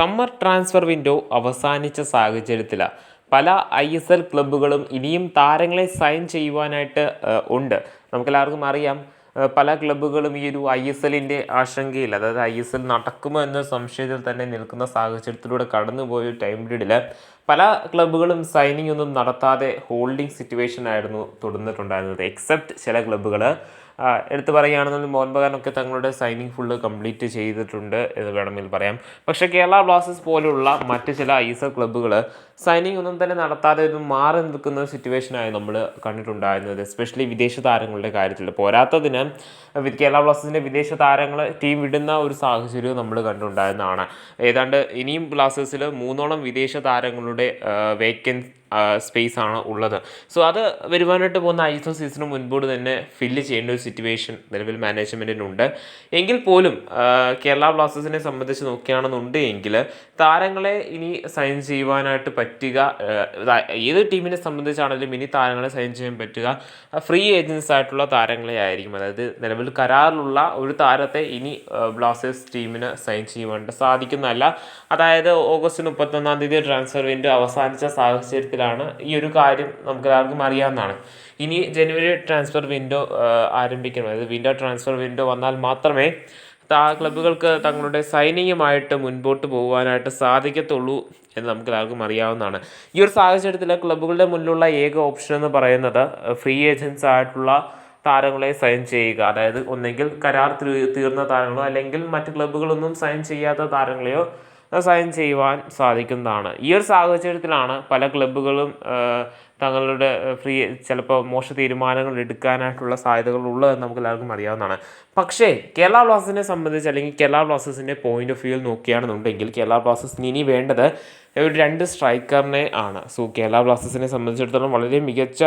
Summer transfer window അവസാനിച്ച സാഹചര്യത്തിലാണ് പല ISL ക്ലബ്ബുകളും ഇനിയും താരങ്ങളെ സൈൻ ചെയ്യുവാനായിട്ട് ഉണ്ട്. നമുക്കെല്ലാവർക്കും അറിയാം, പല ക്ലബ്ബുകളും ഈ ഒരു ISLൻ്റെ ആശങ്കയിൽ, അതായത് ISL നടക്കുമോ എന്ന സംശയത്തിൽ തന്നെ നിൽക്കുന്ന സാഹചര്യത്തിലൂടെ കടന്നുപോയ ടൈം പീരീഡിൽ പല ക്ലബ്ബുകളും സൈനിങ് ഒന്നും നടത്താതെ ഹോൾഡിംഗ് സിറ്റുവേഷൻ ആയിരുന്നു തുടർന്നിട്ടുണ്ടായിരുന്നത്. എക്സെപ്റ്റ് ചില ക്ലബ്ബുകൾ എടുത്തു പറയുകയാണെന്നുണ്ടെങ്കിൽ മോഹൻ ബഗാനൊക്കെ തങ്ങളുടെ സൈനിങ് ഫുള്ള് കംപ്ലീറ്റ് ചെയ്തിട്ടുണ്ട് എന്ന് വേണമെങ്കിൽ പറയാം. പക്ഷേ കേരള ബ്ലാസ്റ്റേഴ്സ് പോലുള്ള മറ്റ് ചില ISL ക്ലബ്ബുകൾ സൈനിങ് ഒന്നും തന്നെ നടത്താതെ ഒരു മാറി നിൽക്കുന്ന സിറ്റുവേഷനായി നമ്മൾ കണ്ടിട്ടുണ്ടായിരുന്നത്, എസ്പെഷ്യലി വിദേശ താരങ്ങളുടെ കാര്യത്തിൽ. പോരാത്തതിന് കേരള ബ്ലാസ്റ്റേഴ്സിൻ്റെ വിദേശ താരങ്ങൾ ടീം വിടുന്ന ഒരു സാഹചര്യവും നമ്മൾ കണ്ടിട്ടുണ്ടായിരുന്നതാണ്. ഏതാണ്ട് ഇനിയും ബ്ലാസ്റ്റേഴ്സിൽ 3ഓളം വിദേശ താരങ്ങളുടെ സ്പേസ് ആണ് ഉള്ളത്. സോ അത് വരുവാനായിട്ട് പോകുന്ന ISL സീസണിന് മുൻപോട് തന്നെ ഫില്ല് ചെയ്യേണ്ട ഒരു സിറ്റുവേഷൻ നിലവിൽ മാനേജ്മെൻറ്റിനുണ്ട്. എങ്കിൽ പോലും കേരള ബ്ലാസ്റ്റേഴ്സിനെ സംബന്ധിച്ച് നോക്കുകയാണെന്നുണ്ടെങ്കിൽ താരങ്ങളെ ഇനി സൈൻ ചെയ്യുവാനായിട്ട് പറ്റുക, ഏത് ടീമിനെ സംബന്ധിച്ചാണെങ്കിലും ഇനി താരങ്ങളെ സൈൻ ചെയ്യാൻ പറ്റുക ഫ്രീ ഏജൻസ് ആയിട്ടുള്ള താരങ്ങളെ ആയിരിക്കും. അതായത് നിലവിൽ കരാറിലുള്ള ഒരു താരത്തെ ഇനി ബ്ലാസ്റ്റേഴ്സ് ടീമിന് സൈൻ ചെയ്യുവാനായിട്ട് സാധിക്കുന്നതല്ല. അതായത് ഓഗസ്റ്റ് 31 ട്രാൻസ്ഫർ വിൻഡോ അവസാനിച്ച സാഹചര്യത്തിലാണ് ഈ ഒരു കാര്യം നമുക്കെല്ലാവർക്കും അറിയാവുന്നതാണ്. ഇനി ജനുവരി ട്രാൻസ്ഫർ വിൻഡോ ആരംഭിക്കണം. അതായത് വിൻഡോ ട്രാൻസ്ഫർ വിൻഡോ വന്നാൽ മാത്രമേ ക്ലബ്ബുകൾക്ക് തങ്ങളുടെ സൈനിങ്ങുമായിട്ട് മുൻപോട്ട് പോകുവാനായിട്ട് സാധിക്കത്തുള്ളൂ എന്ന് നമുക്കെല്ലാവർക്കും അറിയാവുന്നതാണ്. ഈ ഒരു സാഹചര്യത്തിൽ ക്ലബ്ബുകളുടെ മുന്നിലുള്ള ഏക ഓപ്ഷൻ എന്ന് പറയുന്നത് ഫ്രീ ഏജൻസ് ആയിട്ടുള്ള താരങ്ങളെ സൈൻ ചെയ്യുക. അതായത് ഒന്നെങ്കിൽ കരാർ തീർന്ന താരങ്ങളോ അല്ലെങ്കിൽ മറ്റ് ക്ലബ്ബുകളൊന്നും സൈൻ ചെയ്യാത്ത താരങ്ങളെയോ സൈൻ ചെയ്യുവാൻ സാധിക്കുന്നതാണ്. ഈ ഒരു സാഹചര്യത്തിലാണ് പല ക്ലബ്ബുകളും തങ്ങളുടെ ചിലപ്പോൾ മോശ തീരുമാനങ്ങൾ എടുക്കാനായിട്ടുള്ള സാധ്യതകൾ ഉള്ളതെന്ന് നമുക്ക് എല്ലാവർക്കും അറിയാവുന്നതാണ്. പക്ഷേ കേരള ബ്ലാസ്റ്റേഴ്സിനെ സംബന്ധിച്ച്, അല്ലെങ്കിൽ കേരള ബ്ലാസ്റ്റേഴ്സിൻ്റെ പോയിന്റ് ഓഫ് വ്യൂവിൽ നോക്കുകയാണെന്നുണ്ടെങ്കിൽ കേരള ബ്ലാസ്റ്റേഴ്സിന് ഇനി വേണ്ടത് ഒരു 2 സ്ട്രൈക്കറിനെ ആണ്. സോ കേരള ബ്ലാസ്റ്റേഴ്സിനെ സംബന്ധിച്ചിടത്തോളം വളരെ മികച്ച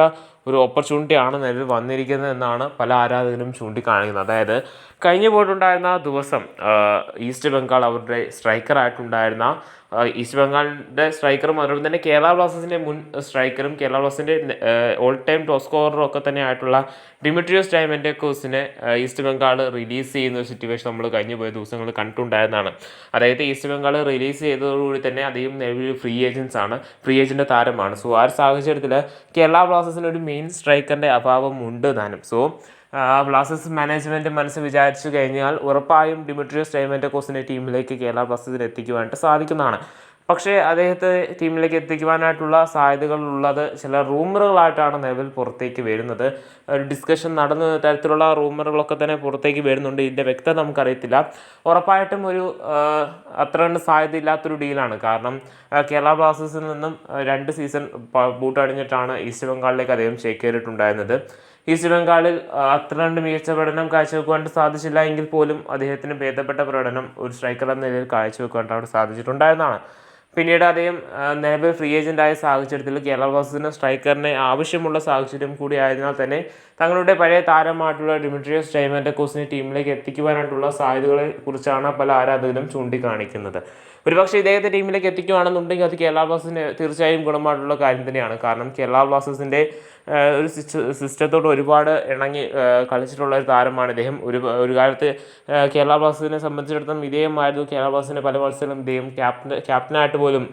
ഒരു ഓപ്പർച്യൂണിറ്റിയാണ് നിലവിൽ വന്നിരിക്കുന്നത് എന്നാണ് പല ആരാധകരും ചൂണ്ടിക്കാണിക്കുന്നത്. അതായത് കഴിഞ്ഞു പോയിട്ടുണ്ടായിരുന്ന ദിവസം ഈസ്റ്റ് ബംഗാൾ അവരുടെ സ്ട്രൈക്കറായിട്ടുണ്ടായിരുന്ന ഈസ്റ്റ് ബംഗാളിൻ്റെ സ്ട്രൈക്കറും അതുപോലെ തന്നെ കേരള ബ്ലാസ്റ്റേഴ്സിൻ്റെ മുൻ സ്ട്രൈക്കറും കേരള ബ്ലാസ്റ്റേഴ്സിൻ്റെ ഓൾ ടൈം ടോപ്പ് സ്കോററും ഒക്കെ തന്നെ ആയിട്ടുള്ള ഡിമിട്രിയോസ് ഡയമൻഡോക്കോസിനെ ഈസ്റ്റ് ബംഗാൾ റിലീസ് ചെയ്യുന്ന ഒരു സിറ്റുവേഷൻ നമ്മൾ കഴിഞ്ഞു പോയ ദിവസങ്ങളിൽ കണ്ടിട്ടുണ്ടായിരുന്നതാണ്. അതായത് ഈസ്റ്റ് ബംഗാൾ റിലീസ് ചെയ്തതോടുകൂടി തന്നെ അദ്ദേഹം നിലവിൽ ഫ്രീ ഏജൻറ്റ് താരമാണ്. സോ ആ ഒരു സാഹചര്യത്തിൽ കേരള ബ്ലാസ്റ്റേഴ്സിന് ഒരു മെയിൻ സ്ട്രൈക്കറിൻ്റെ അഭാവം ഉണ്ട് താനും. സോ ബ്ലാസ്റ്റേഴ്സ് മാനേജ്മെൻറ്റ് മനസ്സ് വിചാരിച്ചു കഴിഞ്ഞാൽ ഉറപ്പായും ഡിമിട്രിയോസ് ഡയമൻഡോക്കോസിനെ ടീമിലേക്ക് കേരള ബ്ലാസ്റ്റേഴ്സിന് എത്തിക്കുവാനായിട്ട് സാധിക്കുന്നതാണ്. പക്ഷേ അദ്ദേഹത്തെ ടീമിലേക്ക് എത്തിക്കുവാനായിട്ടുള്ള സാധ്യതകളുള്ളത് ചില റൂമറുകളായിട്ടാണ് നിലവിൽ പുറത്തേക്ക് വരുന്നത്. ഒരു ഡിസ്കഷൻ നടന്ന തരത്തിലുള്ള റൂമറുകളൊക്കെ തന്നെ പുറത്തേക്ക് വരുന്നുണ്ട്. ഇതിൻ്റെ വ്യക്തത നമുക്കറിയത്തില്ല. ഉറപ്പായിട്ടും ഒരു അത്ര കണ്ട് സാധ്യതയില്ലാത്തൊരു ഡീലാണ്. കാരണം കേരള ബ്ലാസ്റ്റേഴ്സിൽ നിന്നും 2 സീസൺ ബൂട്ടണിഞ്ഞിട്ടാണ് ഈസ്റ്റ് ബംഗാളിലേക്ക് അദ്ദേഹം ചേക്കേറിയിട്ടുണ്ടായിരുന്നത്. ഈസ്റ്റ് ബംഗാളിൽ അത്ര കണ്ട് മികച്ച പ്രകടനം കാഴ്ചവെക്കുവാനായിട്ട് സാധിച്ചില്ല എങ്കിൽ പോലും അദ്ദേഹത്തിന് ഭേദപ്പെട്ട പ്രകടനം ഒരു സ്ട്രൈക്കർ എന്ന നിലയിൽ കാഴ്ചവെക്കുവാനായിട്ട് സാധിച്ചിട്ടുണ്ടായിരുന്നതാണ്. പിന്നീട് അദ്ദേഹം നിലവിൽ ഫ്രീ ഏജൻ്റായ സാഹചര്യത്തിൽ കേരള ബ്ലാസ്റ്റേഴ്സിന് സ്ട്രൈക്കറിനെ ആവശ്യമുള്ള സാഹചര്യം കൂടി ആയതിനാൽ തന്നെ തങ്ങളുടെ പഴയ താരമായിട്ടുള്ള ഡിമിട്രിയോസ് ഡയമൻഡോക്കോസിനെ ടീമിലേക്ക് എത്തിക്കുവാനായിട്ടുള്ള സാധ്യതകളെ കുറിച്ചാണ് പല ആരാധകരും ചൂണ്ടിക്കാണിക്കുന്നത്. ഒരുപക്ഷെ ഇദ്ദേഹത്തെ ടീമിലേക്ക് എത്തിക്കുകയാണെന്നുണ്ടെങ്കിൽ അത് കേരള ബ്ലാസ്റ്റേഴ്സിന് തീർച്ചയായും ഗുണമായിട്ടുള്ള കാര്യം തന്നെയാണ്. കാരണം കേരള ബ്ലാസ്റ്റേഴ്സിൻ്റെ ഒരു സിസ്റ്റത്തോട് ഒരുപാട് ഇണങ്ങി കളിച്ചിട്ടുള്ള ഒരു താരമാണ് ഇദ്ദേഹം. ഒരു കാലത്ത് കേരള ബ്ലാസ്റ്റേഴ്സിനെ സംബന്ധിച്ചിടത്തോളം ഇദ്ദേഹമായിരുന്നു കേരള ബ്ലാസ്റ്റേഴ്സിൻ്റെ പല മത്സരം ഇദ്ദേഹം ക്യാപ്റ്റനായിട്ട് പോലും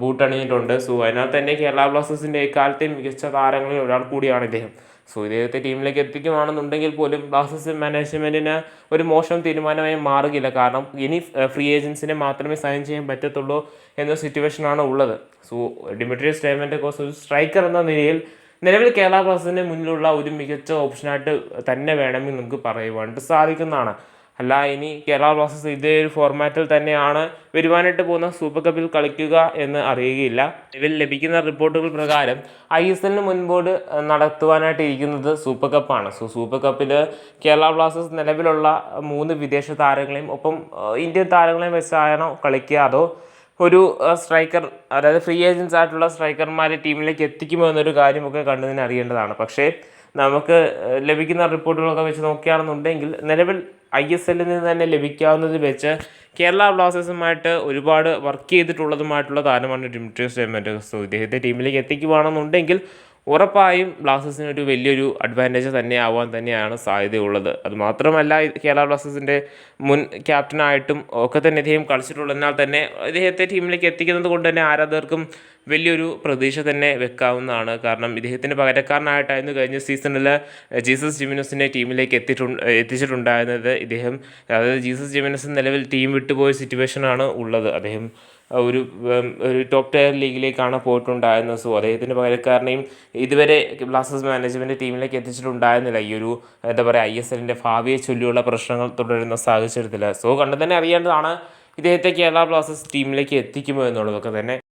ബൂട്ടണിഞ്ഞിട്ടുണ്ട്. സോ അതിനാൽ തന്നെ കേരള ബ്ലാസ്റ്റേഴ്സിൻ്റെ എക്കാലത്തെയും മികച്ച താരങ്ങളിൽ ഒരാൾ കൂടിയാണ് ഇദ്ദേഹം. സോ ഇദ്ദേഹത്തെ ടീമിലേക്ക് എത്തിക്കുകയാണെന്നുണ്ടെങ്കിൽ പോലും ബ്ലാസ്റ്റേഴ്സ് മാനേജ്മെൻറ്റിന് ഒരു മോശം തീരുമാനമായി മാറുകയില്ല. കാരണം ഇനി ഫ്രീ ഏജൻസിനെ മാത്രമേ സൈൻ ചെയ്യാൻ പറ്റത്തുള്ളൂ എന്ന സിറ്റുവേഷനാണ് ഉള്ളത്. സോ ഡിമിട്രിയോസ് ഡയമൻഡോക്കോസ് ഒരു സ്ട്രൈക്കർ എന്ന നിലയിൽ നിലവിൽ കേരള ബ്ലാസ്റ്റേഴ്സിന് മുന്നിലുള്ള ഒരു മികച്ച ഓപ്ഷനായിട്ട് തന്നെ വേണമെങ്കിൽ നമുക്ക് പറയുവാനായിട്ട് സാധിക്കുന്നതാണ്. അല്ല ഇനി കേരള ബ്ലാസ്റ്റേഴ്സ് ഇതേ ഒരു ഫോർമാറ്റിൽ തന്നെയാണ് വരുവാനായിട്ട് പോകുന്ന സൂപ്പർ കപ്പിൽ കളിക്കുക എന്ന് അറിയുകയില്ല. ഇതിൽ ലഭിക്കുന്ന റിപ്പോർട്ടുകൾ പ്രകാരം ISLന് മുൻപോട് നടത്തുവാനായിട്ട് ഇരിക്കുന്നത് സൂപ്പർ കപ്പാണ്. സോ സൂപ്പർ കപ്പിൽ കേരള ബ്ലാസ്റ്റേഴ്സ് നിലവിലുള്ള 3 വിദേശ താരങ്ങളെയും ഒപ്പം ഇന്ത്യൻ താരങ്ങളെയും വെച്ചാണോ കളിക്കുക, അതോ ഒരു സ്ട്രൈക്കർ, അതായത് ഫ്രീ ഏജൻസ് ആയിട്ടുള്ള സ്ട്രൈക്കർമാരെ ടീമിലേക്ക് എത്തിക്കുമോ എന്നൊരു കാര്യമൊക്കെ കണ്ടതിന് അറിയേണ്ടതാണ്. പക്ഷേ നമുക്ക് ലഭിക്കുന്ന റിപ്പോർട്ടുകളൊക്കെ വെച്ച് നോക്കുകയാണെന്നുണ്ടെങ്കിൽ നിലവിൽ ISLൽ നിന്ന് തന്നെ ലഭിക്കാവുന്നത് വെച്ച് കേരള ബ്ലാസ്റ്റേഴ്സുമായിട്ട് ഒരുപാട് വർക്ക് ചെയ്തിട്ടുള്ളതുമായിട്ടുള്ള താരമാണ് ഡിമിട്രിയോസ് ഡയമൻഡോക്കോസ്. ഇദ്ദേഹത്തെ ടീമിലേക്ക് എത്തിക്കുകയാണെന്നുണ്ടെങ്കിൽ ഉറപ്പായും ബ്ലാസ്റ്റേഴ്സിന് ഒരു വലിയൊരു അഡ്വാൻറ്റേജ് തന്നെ ആവാൻ തന്നെയാണ് സാധ്യതയുള്ളത്. അതുമാത്രമല്ല കേരള ബ്ലാസ്റ്റേഴ്സിൻ്റെ മുൻ ക്യാപ്റ്റനായിട്ടും ഒക്കെ തന്നെ ഇദ്ദേഹം കളിച്ചിട്ടുള്ളതിനാൽ തന്നെ ഇദ്ദേഹത്തെ ടീമിലേക്ക് എത്തിക്കുന്നത് കൊണ്ട് തന്നെ ആരാധകർക്കും വലിയൊരു പ്രതീക്ഷ തന്നെ വെക്കാവുന്നതാണ്. കാരണം ഇദ്ദേഹത്തിൻ്റെ പകരക്കാരനായിട്ടായിരുന്നു കഴിഞ്ഞ സീസണിൽ ജീസസ് ജിമിനസിനെ ടീമിലേക്ക് എത്തിച്ചിട്ടുണ്ടായിരുന്നത്. ഇദ്ദേഹം അതായത് ജീസസ് ജിമിനസ് നിലവിൽ ടീം വിട്ടുപോയ സിറ്റുവേഷനാണ് ഉള്ളത്. അദ്ദേഹം ഒരു ടോപ്പ് ടയർ ലീഗിലേക്കാണ് പോയിട്ടുണ്ടായിരുന്നത്. സോ അദ്ദേഹത്തിൻ്റെ പകരക്കാരനെയും ഇതുവരെ ബ്ലാസ്റ്റേഴ്സ് മാനേജ്മെൻറ്റ് ടീമിലേക്ക് എത്തിച്ചിട്ടുണ്ടായിരുന്നില്ല. ഈ ഒരു എന്താ പറയുക ISLൻ്റെ ഭാവിയെ ചൊല്ലിയുള്ള പ്രശ്നങ്ങൾ തുടരുന്ന സാഹചര്യത്തിൽ. സോ കണ്ടു തന്നെ അറിയേണ്ടതാണ് ഇദ്ദേഹത്തെ കേരള ബ്ലാസ്റ്റേഴ്സ് ടീമിലേക്ക് എത്തിക്കുമോ എന്നുള്ളതൊക്കെ തന്നെ.